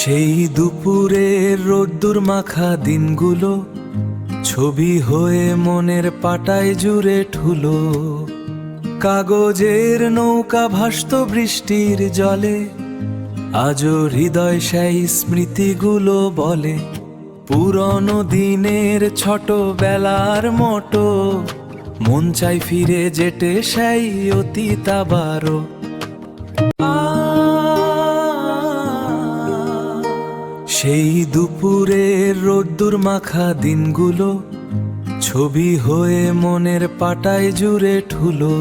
সেই দুপুরের রোদ্দুর মাখা দিনগুলো ছবি হয়ে মনের পাটায় জুড়ে ঠুলো। কাগজের নৌকা ভাসত বৃষ্টির জলে, আজও হৃদয় সেই স্মৃতিগুলো বলে পুরনো দিনের ছোটবেলার মতো। মন চাই ফিরে যেতে সেই অতীত আবারও। সেই দুপুরের রোদ্দুর মাখা দিনগুলো ছবি হয়ে মনের পাটায় জুড়ে ঠুলো।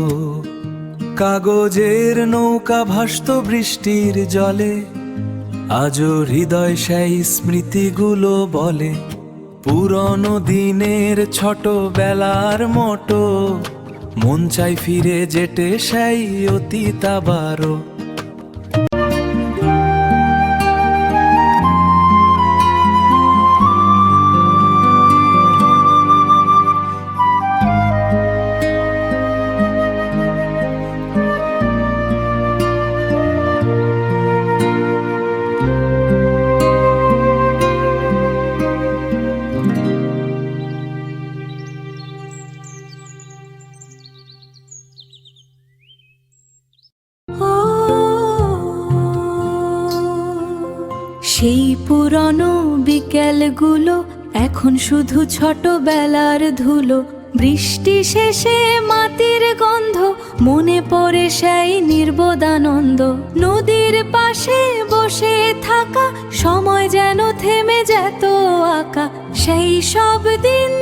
কাগজের নৌকা ভাসত বৃষ্টির জলে, আজও হৃদয় সেই স্মৃতিগুলো বলে পুরনো দিনের ছোটবেলার মতো। মন চাই ফিরে যেতে সেই অতীত আবারও। সেই পুরনো বিকেলগুলো এখন শুধু ছোটবেলার ধুলো। বৃষ্টি শেষে মাটির গন্ধ, মনে পড়ে সেই নির্বোধানন্দ। নদীর পাশে বসে থাকা, সময় যেন থেমে যেত আঁকা। সেই সব দিন